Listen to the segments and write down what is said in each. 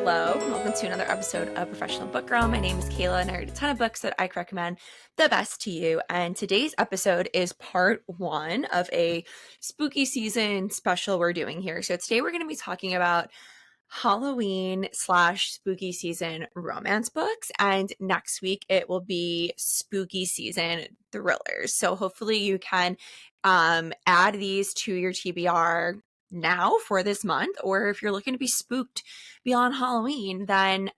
Hello, and welcome to another episode of Professional Book Girl. My name is Kayla, and I read a ton of books that I can recommend the best to you. And today's episode is part one of a spooky season special we're doing here. So today we're going to be talking about Halloween/spooky season romance books, and next week it will be spooky season thrillers. So hopefully you can add these to your TBR now for this month, or if you're looking to be spooked beyond Halloween, then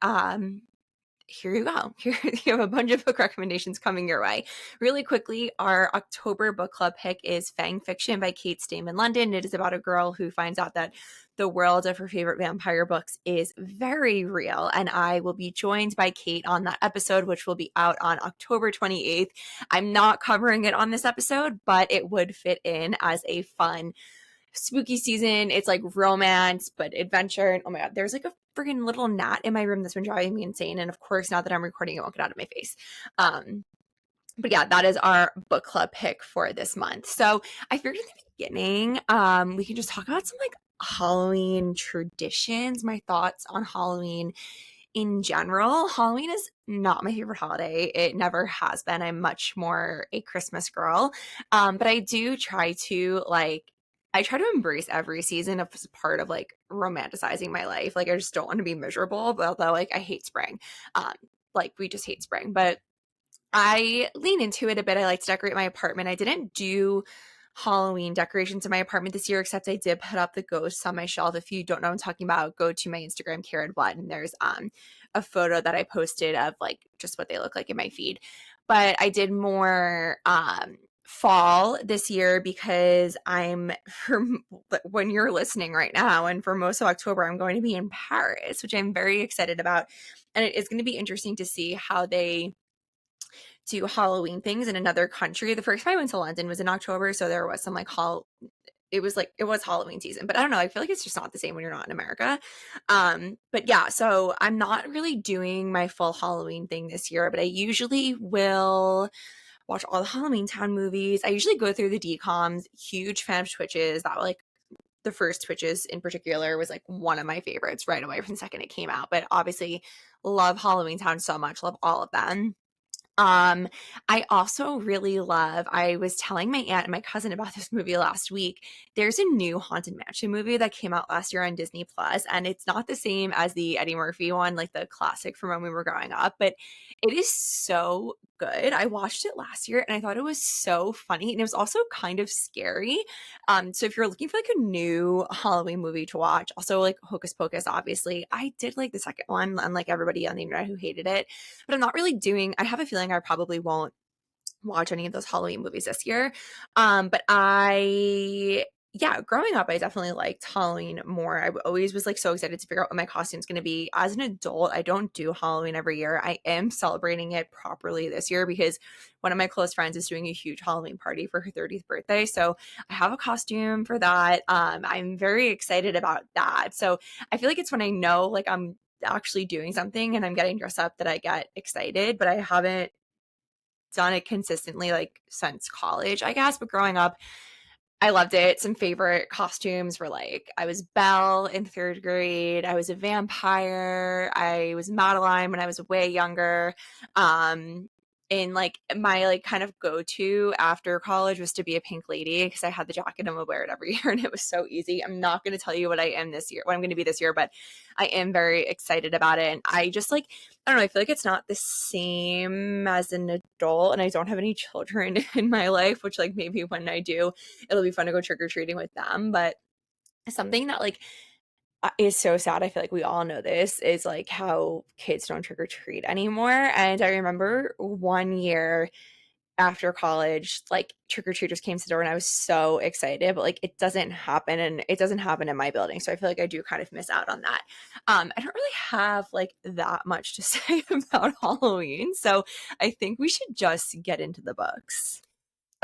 here you go. Here you have a bunch of book recommendations coming your way. Really quickly, our October book club pick is Fang Fiction by Kate-Stayman London. It is about a girl who finds out that the world of her favorite vampire books is very real, and I will be joined by Kate on that episode, which will be out on October 28th. I'm not covering it on this episode, but it would fit in as a fun spooky season. It's like romance but adventure, and oh my god, there's like a freaking little gnat in my room that's been driving me insane, and of course now that I'm recording it won't get out of my face. But yeah, that is our book club pick for this month. So I figured in the beginning we can just talk about some like Halloween traditions, my thoughts on Halloween in general. Halloween is not my favorite holiday. It never has been. I'm much more a Christmas girl. But I do try to I try to embrace every season as part of like romanticizing my life. Like I just don't want to be miserable, but although like I hate spring. We just hate spring, but I lean into it a bit. I like to decorate my apartment. I didn't do Halloween decorations in my apartment this year, except I did put up the ghosts on my shelf. If you don't know what I'm talking about, go to my Instagram, Karen Blood, and there's a photo that I posted of like just what they look like in my feed. But I did more fall this year because when you're listening right now and for most of October, I'm going to be in Paris, which I'm very excited about. And it is going to be interesting to see how they do Halloween things in another country. The first time I went to London was in October, so there was some like it was Halloween season, but I don't know, I feel like it's just not the same when you're not in America. But yeah, so I'm not really doing my full Halloween thing this year, but I usually will watch all the Halloweentown movies. I usually go through the DComs. Huge fan of Twitches. That like the first Twitches in particular was like one of my favorites right away from the second it came out. But obviously love Halloweentown so much. Love all of them. I also really love, I was telling my aunt and my cousin about this movie last week. There's a new Haunted Mansion movie that came out last year on Disney Plus, and it's not the same as the Eddie Murphy one, like the classic from when we were growing up, but it is so good. I watched it last year and I thought it was so funny, and it was also kind of scary. So if you're looking for like a new Halloween movie to watch, also like Hocus Pocus, obviously. I did like the second one, unlike everybody on the internet who hated it, but I'm not really I have a feeling I probably won't watch any of those Halloween movies this year. But growing up, I definitely liked Halloween more. I always was like so excited to figure out what my costume's going to be. As an adult, I don't do Halloween every year. I am celebrating it properly this year because one of my close friends is doing a huge Halloween party for her 30th birthday. So I have a costume for that. I'm very excited about that. So I feel like it's when I know like I'm actually doing something and I'm getting dressed up that I get excited, but I haven't done it consistently like since college, I guess. But growing up, I loved it. Some favorite costumes were like I was Belle in third grade. I was a vampire. I was Madeline when I was way younger. And like my like kind of go-to after college was to be a pink lady because I had the jacket and would wear it every year and it was so easy. I'm not going to tell you what I'm going to be this year, but I am very excited about it. And I just like, I don't know, I feel like it's not the same as an adult, and I don't have any children in my life, which like maybe when I do, it'll be fun to go trick-or-treating with them. But something that like is so sad, I feel like we all know this, is like how kids don't trick-or-treat anymore. And I remember one year after college, like trick-or-treaters came to the door and I was so excited, but like it doesn't happen, and it doesn't happen in my building. So I feel like I do kind of miss out on that. I don't really have like that much to say about Halloween. So I think we should just get into the books.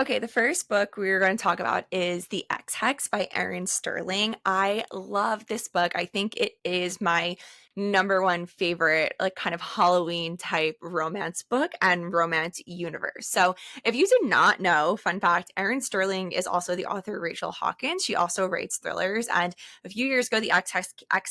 Okay, the first book we're going to talk about is The Ex Hex by Erin Sterling. I love this book. I think it is my number one favorite, like kind of Halloween type romance book and romance universe. So if you did not know, fun fact, Erin Sterling is also the author of Rachel Hawkins. She also writes thrillers. And a few years ago, the Ex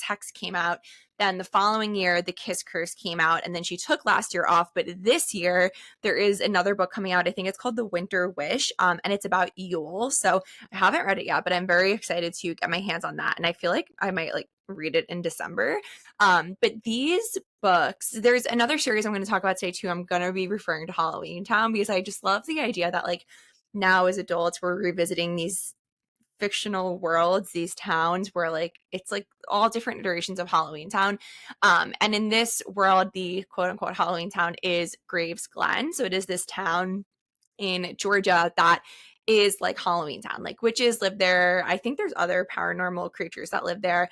Hex came out. Then the following year, The Kiss Curse came out, and then she took last year off. But this year, there is another book coming out. I think it's called The Winter Wish, and it's about Yule. So I haven't read it yet, but I'm very excited to get my hands on that. And I feel like I might like read it in December. But these books, there's another series I'm going to talk about today too. I'm going to be referring to Halloweentown because I just love the idea that like now as adults, we're revisiting these fictional worlds, these towns where like it's like all different iterations of Halloweentown. And in this world, the quote unquote Halloweentown is Graves Glen. So it is this town in Georgia that is like Halloweentown. Like witches live there. I think there's other paranormal creatures that live there.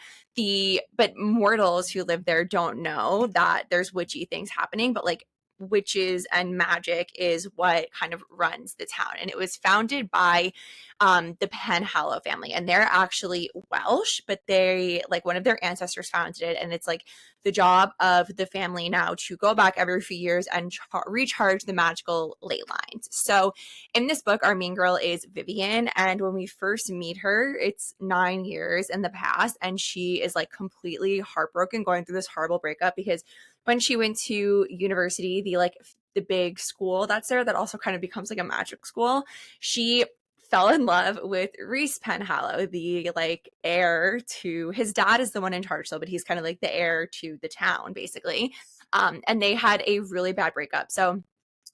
But mortals who live there don't know that there's witchy things happening, but like witches and magic is what kind of runs the town. And it was founded by the Penhallow family, and they're actually Welsh, but they like one of their ancestors founded it, and it's like the job of the family now to go back every few years and recharge the magical ley lines. So in this book, our main girl is Vivian, and when we first meet her, it's 9 years in the past, and she is like completely heartbroken, going through this horrible breakup because when she went to university, the big school that's there that also kind of becomes like a magic school, she fell in love with Reese Penhallow, the like heir to his dad is the one in charge though, but he's kind of like the heir to the town basically. And they had a really bad breakup. So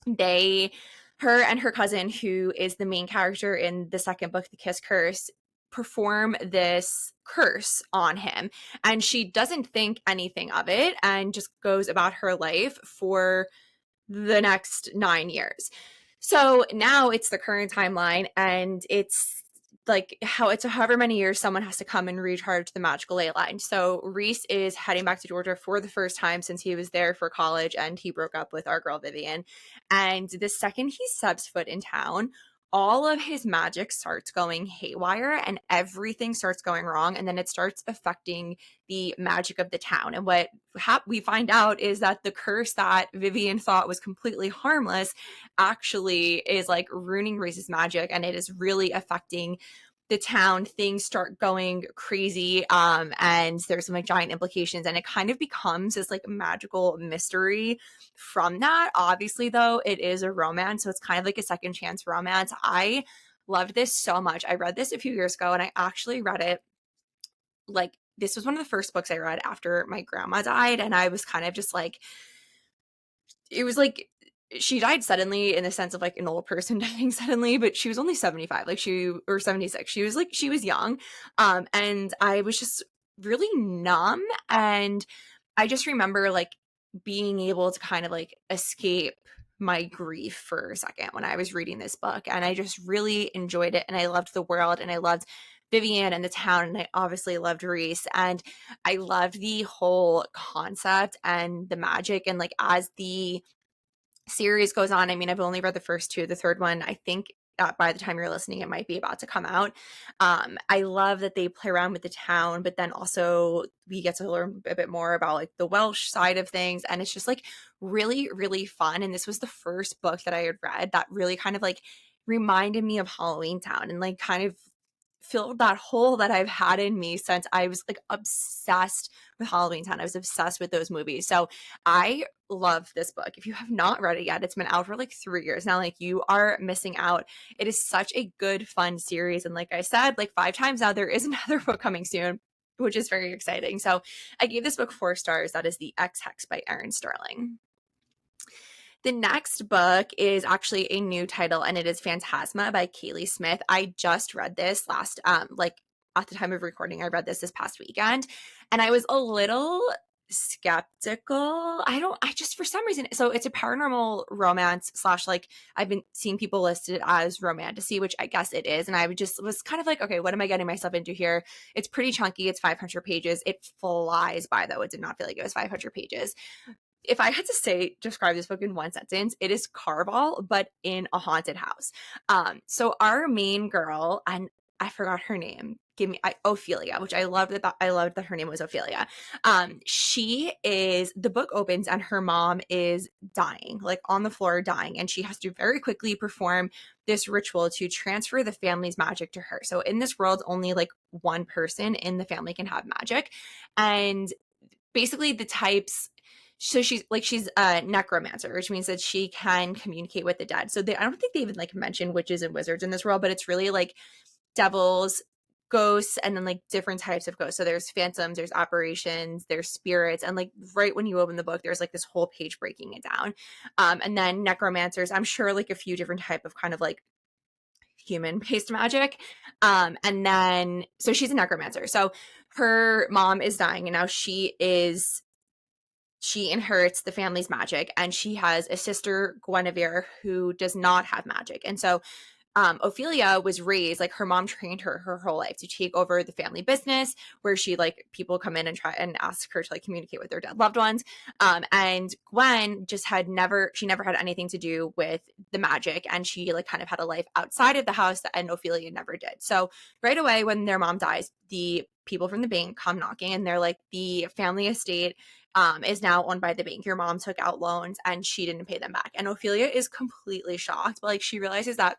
her and her cousin, who is the main character in the second book, The Kiss Curse, perform this curse on him. And she doesn't think anything of it and just goes about her life for the next 9 years. So now it's the current timeline, and it's like however many years someone has to come and recharge the magical ley line. So Reese is heading back to Georgia for the first time since he was there for college, and he broke up with our girl Vivian. And the second he steps foot in town, all of his magic starts going haywire and everything starts going wrong, and then it starts affecting the magic of the town. And what we find out is that the curse that Vivian thought was completely harmless actually is like ruining Reese's magic, and it is really affecting the town. Things start going crazy, and there's some like giant implications, and it kind of becomes this like magical mystery from that. Obviously though, it is a romance, so it's kind of like a second chance romance. I loved this so much. I read this a few years ago, and I actually read it like this was one of the first books I read after my grandma died, and I was kind of just like, it was like she died suddenly in the sense of like an old person dying suddenly, but she was only 75, or 76. She was young. And I was just really numb. And I just remember like being able to kind of like escape my grief for a second when I was reading this book. And I just really enjoyed it. And I loved the world, and I loved Vivian and the town, and I obviously loved Reese, and I loved the whole concept and the magic. And like as the series goes on, I mean, I've only read the first two. The third one, I think by the time you're listening, it might be about to come out. I love that they play around with the town, but then also we get to learn a bit more about like the Welsh side of things. And it's just like really, really fun. And this was the first book that I had read that really kind of like reminded me of Halloweentown and like kind of filled that hole that I've had in me since I was like obsessed with Halloweentown. I was obsessed with those movies. So I love this book. If you have not read it yet, it's been out for like 3 years now. Like you are missing out. It is such a good, fun series. And like I said, like 5 times now, there is another book coming soon, which is very exciting. So I gave this book 4 stars. That is The Ex Hex by Erin Sterling. The next book is actually a new title, and it is Phantasma by Kaylie Smith. I just read this last, like at the time of recording, I read this past weekend, and I was a little skeptical. I just, for some reason, so it's a paranormal romance / like I've been seeing people listed as romantasy, which I guess it is. And I was kind of like, okay, what am I getting myself into here? It's pretty chunky. It's 500 pages. It flies by though. It did not feel like it was 500 pages. If I had to describe this book in one sentence, it is Carval, but in a haunted house. So our main girl, and I forgot her name. Ophelia, which I loved that her name was Ophelia. She is, the book opens and her mom is dying, like on the floor dying, and she has to very quickly perform this ritual to transfer the family's magic to her. So in this world, only like one person in the family can have magic. And basically the types, so she's a necromancer, which means that she can communicate with the dead. So I don't think they even like mention witches and wizards in this world, but it's really like devils, ghosts, and then like different types of ghosts. So there's phantoms, there's apparitions, there's spirits, and like right when you open the book, there's like this whole page breaking it down. And then necromancers, I'm sure like a few different type of kind of like human based magic. And then so she's a necromancer. So her mom is dying, and now she inherits the family's magic, and she has a sister, Guinevere, who does not have magic. And so Ophelia was raised, like her mom trained her whole life to take over the family business, where she like people come in and try and ask her to like communicate with their dead loved ones. And Gwen just she never had anything to do with the magic, and she like kind of had a life outside of the house, and Ophelia never did. So right away when their mom dies, the people from the bank come knocking, and they're like, the family estate is now owned by the bank. Your mom took out loans and she didn't pay them back. And Ophelia is completely shocked, but like she realizes that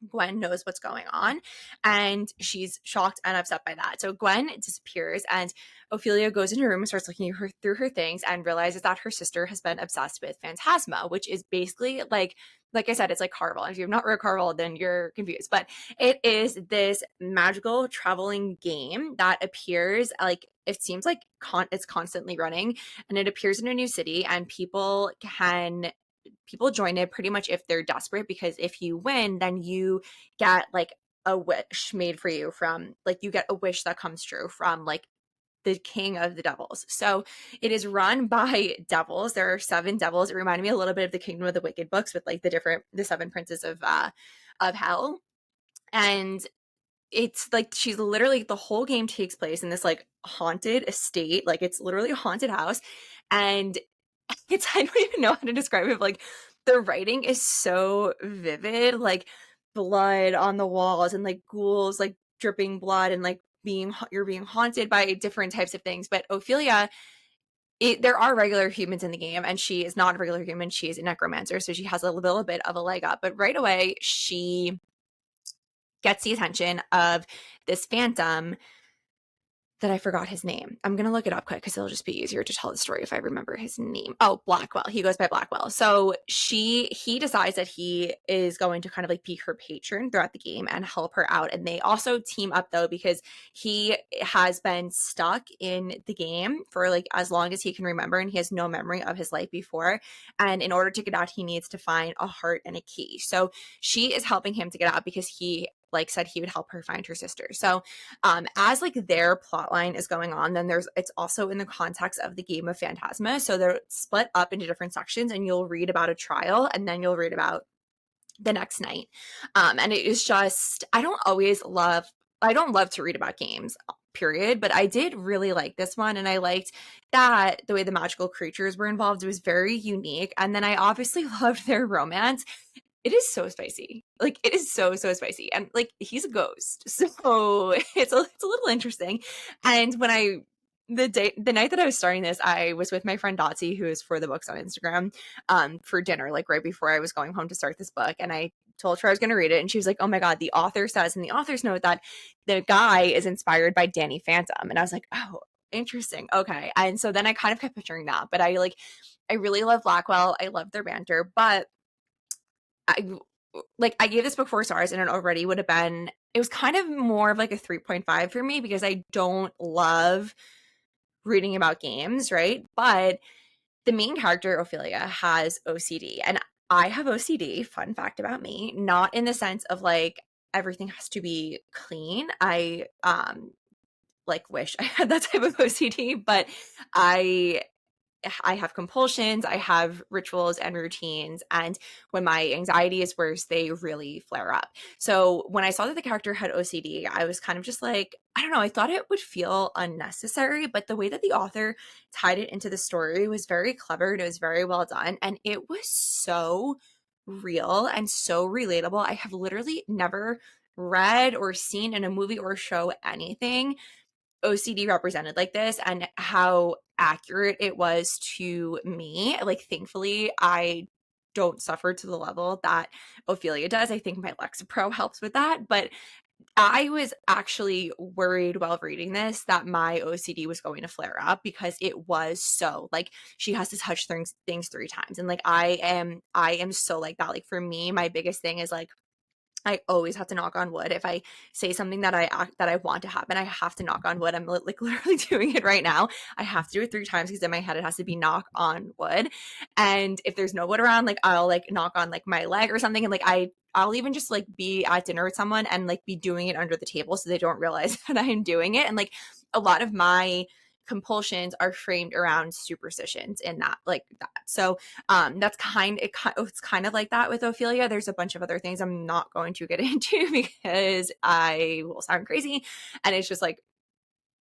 Gwen knows what's going on, and she's shocked and upset by that. So Gwen disappears, and Ophelia goes in her room and starts looking through her things, and realizes that her sister has been obsessed with Phantasma, which is basically like I said, it's like Carvel. If you've not read Carvel, then you're confused. But it is this magical traveling game that appears, like it seems like it's constantly running, and it appears in a new city, and people join it pretty much if they're desperate, because if you win, then you get like a wish made for you from like, you get a wish that comes true from like the king of the devils. So it is run by devils. There are 7 devils. It reminded me a little bit of the Kingdom of the Wicked books with like the 7 princes of hell. And it's like, she's literally, the whole game takes place in this like haunted estate, like it's literally a haunted house. And it's, I don't even know how to describe it. Like the writing is so vivid, like blood on the walls and like ghouls like dripping blood, and like you're being haunted by different types of things. But Ophelia, there are regular humans in the game, and she is not a regular human. She is a necromancer, so she has a little bit of a leg up. But right away, she gets the attention of this phantom that I forgot his name. I'm going to look it up quick because it'll just be easier to tell the story if I remember his name. Oh, Blackwell. He goes by Blackwell. So he decides that he is going to kind of like be her patron throughout the game and help her out. And they also team up though, because he has been stuck in the game for like as long as he can remember, and he has no memory of his life before. And in order to get out, he needs to find a heart and a key. So she is helping him to get out because he like said he would help her find her sister. So as like their plot line is going on, then it's also in the context of the game of Phantasma. So they're split up into different sections, and you'll read about a trial, and then you'll read about the next night. And it is just, I don't love to read about games, period, but I did really like this one, and I liked that the way the magical creatures were involved, it was very unique. And then I obviously loved their romance. It is so spicy. Like it is so spicy, and like he's a ghost, so it's a little interesting. And when the night that I was starting this, I was with my friend Dotsie, who is for the books on Instagram, for dinner, like right before I was going home to start this book, and I told her I was going to read it, and she was like, "Oh my god, the author says in the author's note that the guy is inspired by Danny Phantom," and I was like, "Oh, interesting, okay." And so then I kind of kept picturing that, but I really love Blackwell. I love their banter, but I gave this book 4 stars, and it already would have been, it was kind of more of like a 3.5 for me, because I don't love reading about games, right? But the main character, Ophelia, has OCD, and I have OCD, fun fact about me, not in the sense of like everything has to be clean. I like wish I had that type of OCD, but I have compulsions, I have rituals and routines, and when my anxiety is worse, they really flare up. So when I saw that the character had OCD, I was kind of just like, I don't know, I thought it would feel unnecessary, but the way that the author tied it into the story was very clever, and it was very well done, and it was so real and so relatable. I have literally never read or seen in a movie or show anything OCD represented like this and how accurate it was to me. Like, thankfully, I don't suffer to the level that Ophelia does. I think my Lexapro helps with that. But I was actually worried while reading this that my OCD was going to flare up because it was so like she has to touch things 3 times. And like I am so like that. Like for me, my biggest thing is like I always have to knock on wood. If I say something that I want to happen, I have to knock on wood. I'm like literally doing it right now. I have to do it 3 times because in my head it has to be knock on wood. And if there's no wood around, like I'll like knock on like my leg or something. And like I'll even just like be at dinner with someone and like be doing it under the table so they don't realize that I'm doing it. And like a lot of my compulsions are framed around superstitions in that like that. So that's it's kind of like that with Ophelia. There's a bunch of other things I'm not going to get into because I will sound crazy and it's just like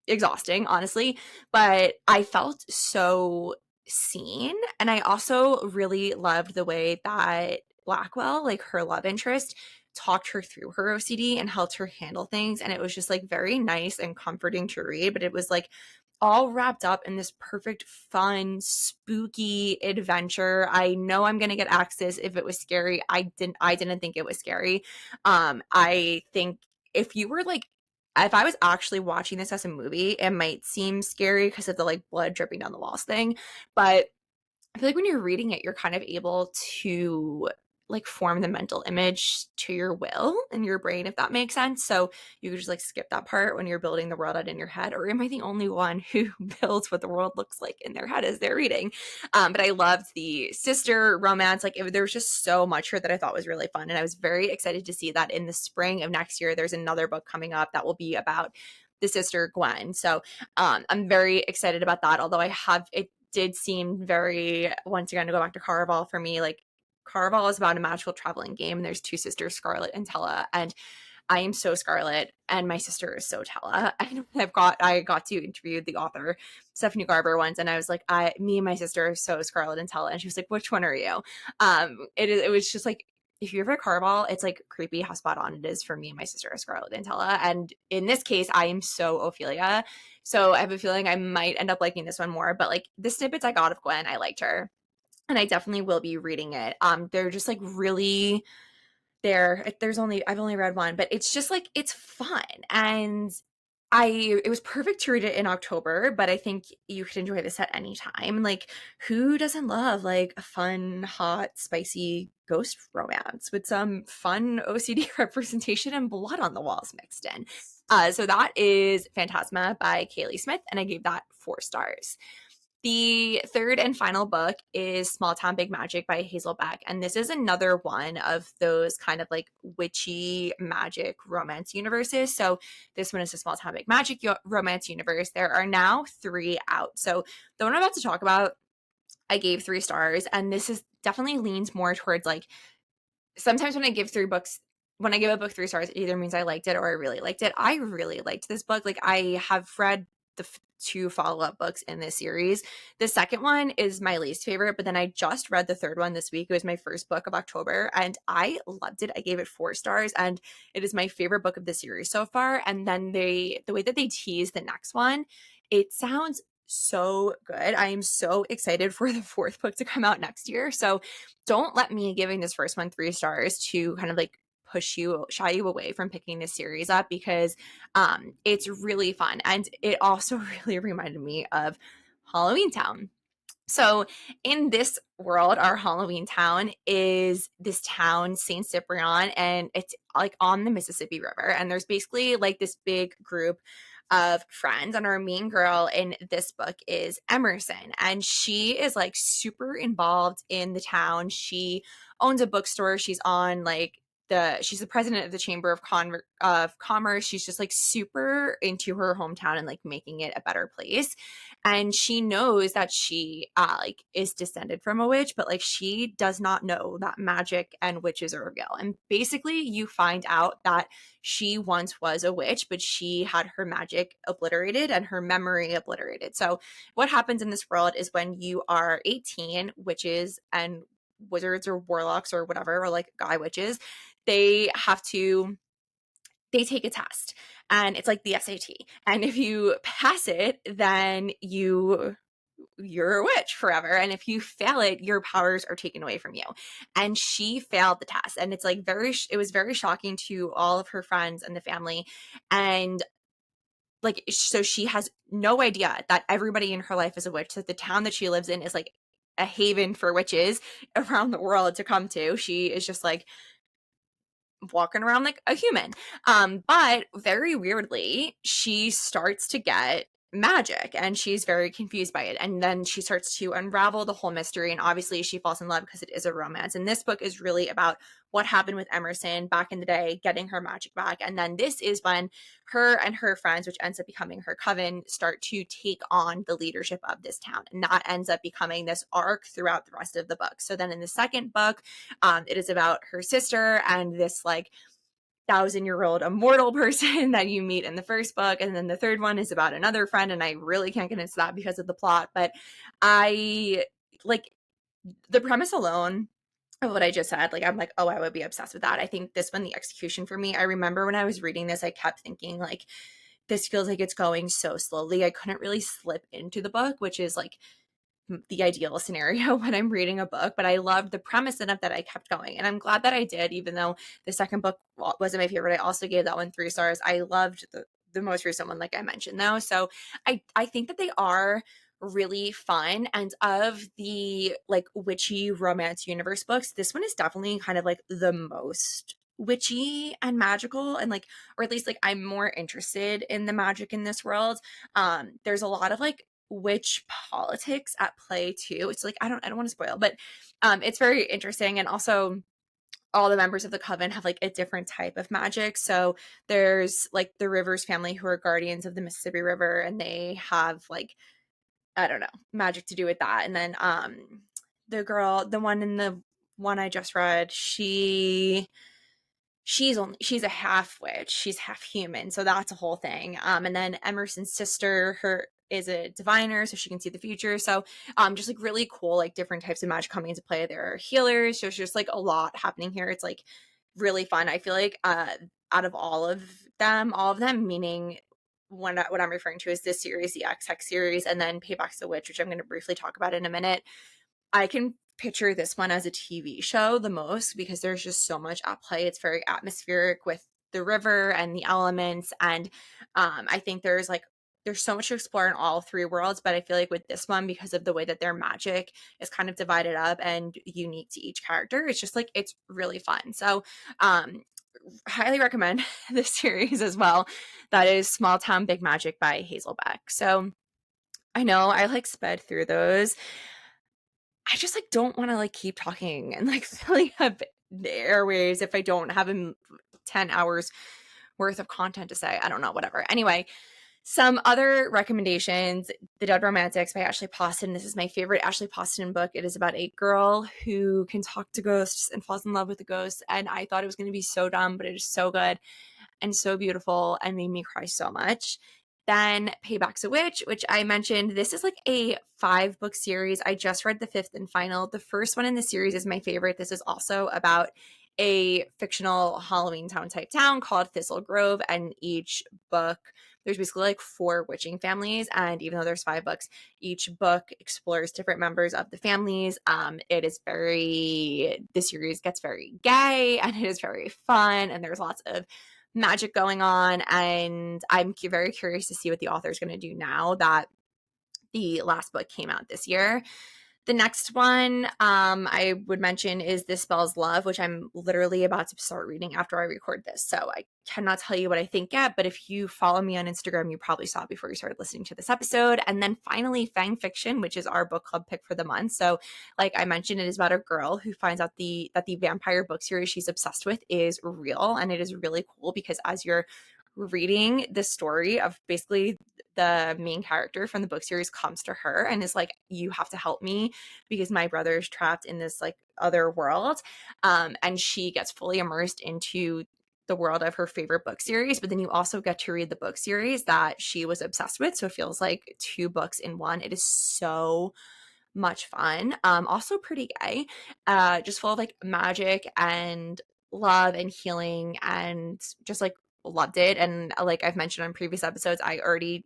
exhausting, honestly. But I felt so seen, and I also really loved the way that Blackwell, like her love interest, talked her through her OCD and helped her handle things, and it was just like very nice and comforting to read. But it was like all wrapped up in this perfect, fun, spooky adventure. I know I'm gonna get axes if it was scary. I didn't think it was scary. I think if you were like if I was actually watching this as a movie, it might seem scary because of the like blood dripping down the walls thing. But I feel like when you're reading it, you're kind of able to like form the mental image to your will in your brain, if that makes sense. So you could just like skip that part when you're building the world out in your head. Or am I the only one who builds what the world looks like in their head as they're reading? But I loved the sister romance. Like there was just so much here that I thought was really fun. And I was very excited to see that in the spring of next year, there's another book coming up that will be about the sister Gwen. So I'm very excited about that. Although it did seem very, once again, to go back to Caraval for me, like Caraval is about a magical traveling game and there's 2 sisters, Scarlet and Tella, and I am so Scarlet and my sister is so Tella. And I got to interview the author Stephanie Garber once, and I was like, me and my sister are so Scarlet and Tella, and she was like, which one are you? It was just like, if you're ever Caraval, it's like creepy how spot on it is for me and my sister are Scarlet and Tella. And in this case, I am so Ophelia. So I have a feeling I might end up liking this one more. But like the snippets I got of Gwen, I liked her. And I definitely will be reading it. They're just like really I've only read one, but it's just like it's fun. And it was perfect to read it in October, but I think you could enjoy this at any time. Like, who doesn't love like a fun, hot, spicy ghost romance with some fun OCD representation and blood on the walls mixed in? So that is Phantasma by Kaylie Smith, and I gave that 4 stars. The third and final book is Small Town Big Magic by Hazel Beck. And this is another one of those kind of like witchy magic romance universes. So this one is a Small Town Big Magic romance universe. There are now 3 out. So the one I'm about to talk about, I gave 3 stars. And this is definitely leans more towards like, sometimes when I give a book 3 stars, it either means I liked it or I really liked it. I really liked this book. Like I have read the 2 follow-up books in this series. The second one is my least favorite, but then I just read the third one this week. It was my first book of October and I loved it. I gave it 4 stars and it is my favorite book of the series so far. And then the way that they tease the next one, it sounds so good. I am so excited for the 4th book to come out next year. So don't let me giving this first one 3 stars to kind of like shy you away from picking this series up, because it's really fun. And it also really reminded me of Halloweentown. So in this world, our Halloweentown is this town, St. Cyprian, and it's like on the Mississippi River. And there's basically like this big group of friends. And our main girl in this book is Emerson. And she is like super involved in the town. She owns a bookstore. She's the president of the Chamber of Commerce. She's just like super into her hometown and like making it a better place. And she knows that she like is descended from a witch, but like she does not know that magic and witches are real. And basically you find out that she once was a witch, but she had her magic obliterated and her memory obliterated. So what happens in this world is when you are 18, witches and wizards or warlocks or whatever, or like guy witches, they have to they take a test, and it's like the SAT. And if you pass it, then you're a witch forever. And if you fail it, your powers are taken away from you. And she failed the test. And it's like it was very shocking to all of her friends and the family. And like, so she has no idea that everybody in her life is a witch, that the town that she lives in is like a haven for witches around the world to come to. She is just like walking around like a human. But very weirdly, she starts to get magic, and she's very confused by it. And then she starts to unravel the whole mystery. And obviously she falls in love because it is a romance. And this book is really about what happened with Emerson back in the day, getting her magic back. And then this is when her and her friends, which ends up becoming her coven, start to take on the leadership of this town. And that ends up becoming this arc throughout the rest of the book. So then in the second book, it is about her sister and this like 1,000-year-old immortal person that you meet in the first book. And then the third one is about another friend. And I really can't get into that because of the plot. But I like the premise alone of what I just said. Like, I'm like, oh, I would be obsessed with that. I think this one, the execution for me, I remember when I was reading this, I kept thinking like, this feels like it's going so slowly. I couldn't really slip into the book, which is like the ideal scenario when I'm reading a book, but I loved the premise enough that I kept going. And I'm glad that I did, even though the second book wasn't my favorite. I also gave that one 3 stars. I loved the most recent one, like I mentioned, though. So I think that they are really fun. And of the like witchy romance universe books, this one is definitely kind of like the most witchy and magical, and like, or at least like I'm more interested in the magic in this world. There's a lot of like witch politics at play too. It's like I don't want to spoil, but it's very interesting. And also all the members of the coven have like a different type of magic. So there's like the Rivers family, who are guardians of the Mississippi River, and they have like, I don't know, magic to do with that. And then the one in the one I just read, she's a half witch, she's half human, so that's a whole thing. And then Emerson's sister, her is a diviner, so she can see the future. So just like really cool, like different types of magic coming into play. There are healers. There's just like a lot happening here. It's like really fun. I feel like out of all of them, meaning what I'm referring to is this series, the Ex Hex series, and then Payback's the Witch, which I'm going to briefly talk about in a minute. I can picture this one as a TV show the most because there's just so much at play. It's very atmospheric with the river and the elements. And I think there's so much to explore in all 3 worlds. But I feel like with this one, because of the way that their magic is kind of divided up and unique to each character, it's just like, it's really fun. So highly recommend this series as well. That is Small Town Big Magic by Hazel Beck. So I know I like sped through those. I just like don't want to like keep talking and like filling up the airways if I don't have 10 hours worth of content to say. I don't know, whatever. Anyway, some other recommendations: The Dead Romantics by Ashley Poston. This is my favorite Ashley Poston book. It is about a girl who can talk to ghosts and falls in love with the ghosts. And I thought it was going to be so dumb, but it is so good and so beautiful and made me cry so much. Then Payback's a Witch, which I mentioned. This is like a 5-book series. I just read the 5th and final. The first one in the series is my favorite. This is also about a fictional Halloweentown type town called Thistle Grove. And each book, there's basically like 4 witching families. And even though there's 5 books, each book explores different members of the families. The series gets very gay and it is very fun. And there's lots of magic going on, and I'm very curious to see what the author is going to do now that the last book came out this year. The next one I would mention is This Spells Love, which I'm literally about to start reading after I record this. So I cannot tell you what I think yet, but if you follow me on Instagram, you probably saw it before you started listening to this episode. And then finally, Fang Fiction, which is our book club pick for the month. So like I mentioned, it is about a girl who finds out that the vampire book series she's obsessed with is real. And it is really cool because as you're reading the story of basically the main character from the book series comes to her and is like, you have to help me because my brother is trapped in this like other world. And she gets fully immersed into the world of her favorite book series, but then you also get to read the book series that she was obsessed with. So it feels like 2 books in one. It is so much fun. Also pretty gay, just full of like magic and love and healing and just like loved it. And like I've mentioned on previous episodes, I already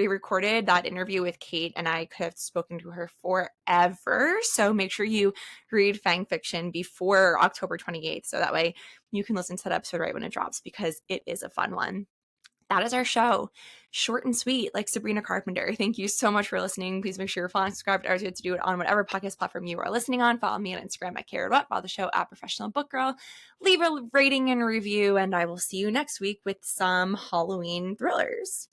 recorded that interview with Kate, and I could have spoken to her forever. So make sure you read Fang Fiction before October 28th. So that way you can listen to that episode right when it drops, because it is a fun one. That is our show. Short and sweet, like Sabrina Carpenter. Thank you so much for listening. Please make sure you're following, subscribed, or to do it on whatever podcast platform you are listening on. Follow me on Instagram at @CareWhat. Follow the show at Professional Book Girl. Leave a rating and review, and I will see you next week with some Halloween thrillers.